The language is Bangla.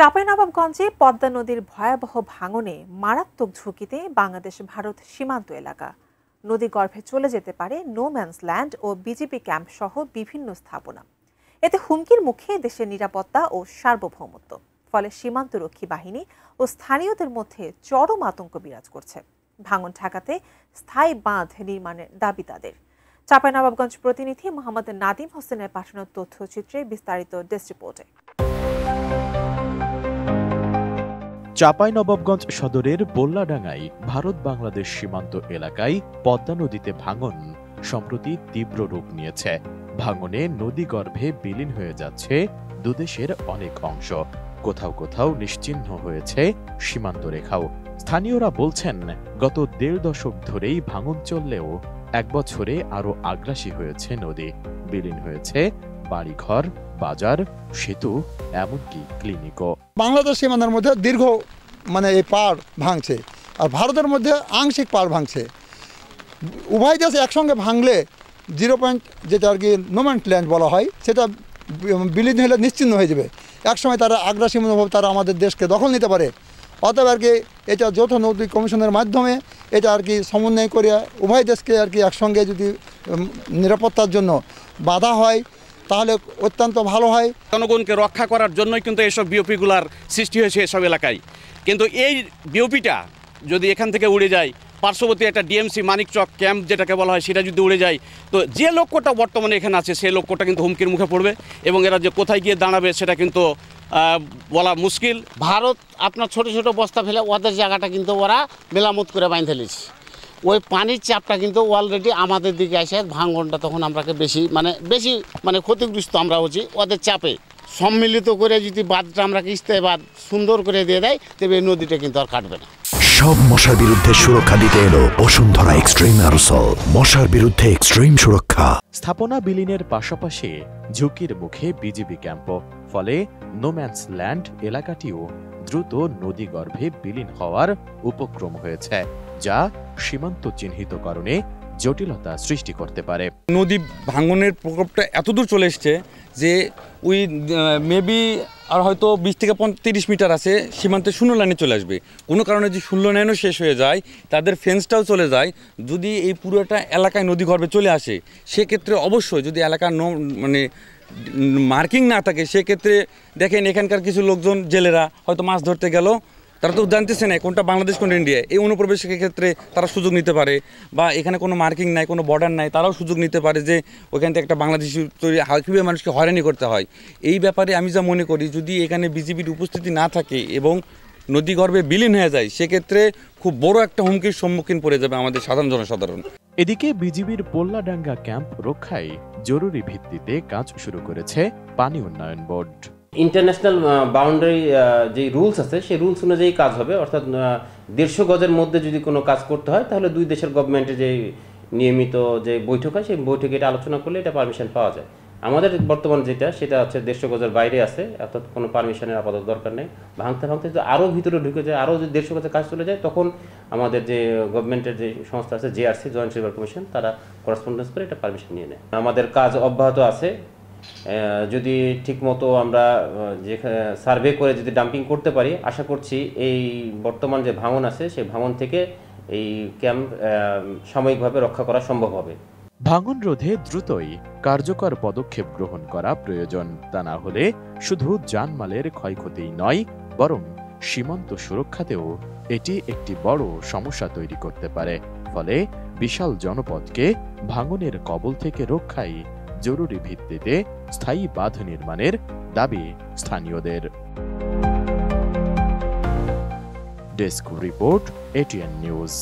চাঁপাইনবাবগঞ্জে পদ্মা নদীর ভয়াবহ ভাঙনে মারাত্মক ঝুঁকিতে বাংলাদেশ ভারত সীমান্ত এলাকা। নদী গর্ভে চলে যেতে পারে নো ম্যানস ল্যান্ড ও বিজিবি ক্যাম্প সহ বিভিন্ন স্থাপনা। এতে হুমকির মুখে দেশের নিরাপত্তা ও সার্বভৌমত্ব। ফলে সীমান্তরক্ষী বাহিনী ও স্থানীয়দের মধ্যে চরম আতঙ্ক বিরাজ করছে। ভাঙন ঠেকাতে স্থায়ী বাঁধ নির্মাণের দাবি তাদের। চাঁপাইনবাবগঞ্জ প্রতিনিধি মোহাম্মদ নাদিম হোসেনের পাঠানো তথ্যচিত্রে বিস্তারিত ডেস্ক রিপোর্টে। চাঁপাইনবাবগঞ্জ সদরের বোল্লাডাঙ্গায় ভারত বাংলাদেশ সীমান্ত এলাকায় পদ্মা নদীতে ভাঙন সম্প্রতি তীব্র রূপ নিয়েছে। ভাঙনে নদী গর্ভে বিলীন হয়ে যাচ্ছে দুদেশের অনেক অংশ। কোথাও কোথাও নিশ্চিহ্ন হয়েছে সীমান্ত রেখাও। স্থানীয়রা বলছেন, গত ১.৫ দশক ধরেই ভাঙন চললেও ১ বছরে আরো আগ্রাসী হয়েছে নদী। বিলীন হয়েছে বাড়িঘর, বাজার, সেতু, এমনকি ক্লিনিকও। বাংলাদেশ সীমান্তের মধ্যে দীর্ঘ এই পাড় ভাঙছে, আর ভারতের মধ্যে আংশিক পাড় ভাঙছে। উভয় দেশ একসঙ্গে ভাঙলে 0 পয়েন্ট যেটা আর কি নো ম্যানস ল্যান্ড বলা হয়, সেটা বিলীন হলে নিশ্চিহ্ন হয়ে যাবে। একসময় তারা আগ্রাসী মনোভাব তারা আমাদের দেশকে দখল নিতে পারে। অতএব আর কি এটা যৌথ নদী কমিশনের মাধ্যমে এটা আর কি সমন্বয় করে উভয় দেশকে আর কি একসঙ্গে যদি নিরাপত্তার জন্য বাধা হয় তাহলে অত্যন্ত ভালো হয়। জনগণকে রক্ষা করার জন্যই কিন্তু এইসব বিওপিগুলার সৃষ্টি হয়েছে এসব এলাকায়। কিন্তু এই বিওপিটা যদি এখান থেকে উড়ে যায়, পার্শ্ববর্তী একটা ডিএমসি মানিকচক ক্যাম্প যেটাকে বলা হয়, সেটা যদি উড়ে যায়, তো যে লক্ষ্যটা বর্তমানে এখানে আছে সেই লক্ষ্যটা কিন্তু হুমকির মুখে পড়বে এবং এরা যে কোথায় গিয়ে দাঁড়াবে সেটা কিন্তু বলা মুশকিল। ভারত আপনার ছোট ছোট বস্তা ফেলে ওদের জায়গাটা কিন্তু ওরা মেলামত করে বাইন ফেলেছে। ওই পানির চাপটা কিন্তু অলরেডি আমাদের দিকে আসে। ভাঙনটা তখন আমরা বেশি ক্ষতিগ্রস্ত আমরা হচ্ছি ওদের চাপে। সম্মিলিত করে যদি বাঁধটা আমরা কিস্তায় বাঁধ সুন্দর করে দিয়ে দেয়, তবে এই নদীটা কিন্তু আর কাটবে না। সব মশার বিরুদ্ধে সুরক্ষা দিতে এলো বসুন্ধরা এক্সট্রিম অ্যারোসল, মশার বিরুদ্ধে এক্সট্রিম সুরক্ষা। স্থাপনা বিলীনের পাশাপাশি ঝুঁকির মুখে বিজিবি ক্যাম্পও। ফলে নো ম্যানস ল্যান্ড এলাকাটিও দ্রুত নদী গর্ভে বিলীন হওয়ার উপক্রম হয়েছে, যা সীমান্ত চিহ্নিতকরণে জটিলতা সৃষ্টি করতে পারে। নদী ভাঙনের প্রকোপটা এতদূর চলে এসছে যে ওই মেবি আর হয়তো 20 থেকে 30 মিটার আছে সীমান্তে শূন্য লাইনে চলে আসবে। কোনো কারণে যে শূন্য লাইনও শেষ হয়ে যায়, তাদের ফেন্সটাও চলে যায়। যদি এই পুরোটা এলাকায় নদী গর্ভে চলে আসে, সেক্ষেত্রে অবশ্যই যদি এলাকার মার্কিং না থাকে, সেক্ষেত্রে দেখেন এখানকার কিছু লোকজন জেলেরা হয়তো মাছ ধরতে গেল, তারা তো জানতেছে না কোনটা বাংলাদেশ কোনটা ইন্ডিয়া। এই অনুপ্রবেশের ক্ষেত্রে তারা সুযোগ নিতে পারে, বা এখানে কোনো মার্কিং নাই, কোনো বর্ডার নাই, তারাও সুযোগ নিতে পারে যে ওইখান থেকে একটা বাংলাদেশি তৈরি কীভাবে মানুষকে হয়রানি করতে হয়। এই ব্যাপারে আমি যা মনে করি, যদি এখানে বিজিবির উপস্থিতি না থাকে এবং নদী গর্ভে বিলীন হয়ে যায়, সেক্ষেত্রে খুব বড় একটা হুমকির সম্মুখীন পড়ে যাবে আমাদের জনসাধারণ। এদিকে বিজিবির পোল্লাডাঙ্গা ক্যাম্প রক্ষায় জরুরি ভিত্তিতে কাজ শুরু করেছে পানি উন্নয়ন বোর্ড। ইন্টারন্যাশনাল বাউন্ডারি যে রুলস আছে, সেই রুলস অনুযায়ী কাজ হবে। অর্থাৎ 150 গজের মধ্যে যদি কোনো কাজ করতে হয়, তাহলে দুই দেশের গভর্নমেন্টের যে নিয়মিত যে বৈঠক হয়, সেই বৈঠকে এটা আলোচনা করলে এটা পারমিশন পাওয়া যায়। আমাদের বর্তমান সেটা হচ্ছে 150 গজের বাইরে আছে, অর্থাৎ কোনো পারমিশনের আপাতত দরকার নেই। ভাঙতে যদি আরও ভিতরে ঢুকে যায়, আরও যদি 150 গজের কাজ চলে যায়, তখন আমাদের যে গভর্নমেন্টের যে সংস্থা আছে, JRC জয়েন্ট রিভার কমিশন, তারা করেসপন্ডেন্স করে এটা পারমিশন নিয়ে নেয়। আমাদের কাজ অব্যাহত আছে। যদি ঠিকমতো আমরা যে সার্ভে করে যদি ডাম্পিং করতে পারি, আশা করছি এই বর্তমান যে ভাঙন আছে, সেই ভাঙন থেকে এই ক্যাম্প সাময়িকভাবে রক্ষা করা সম্ভব হবে। ভাঙন রোধে দ্রুতই কার্যকর পদক্ষেপ গ্রহণ করা প্রয়োজন। তা না হলে শুধু জানমালের ক্ষয়ক্ষতিই নয়, বরং সীমান্ত সুরক্ষাতেও এটি একটি বড় সমস্যা তৈরি করতে পারে। ফলে বিশাল জনপদকে ভাঙনের কবল থেকে রক্ষায় জরুরি ভিত্তিতে স্থায়ী বাঁধ নির্মাণের দাবি স্থানীয়দের। Desk report, ATN news.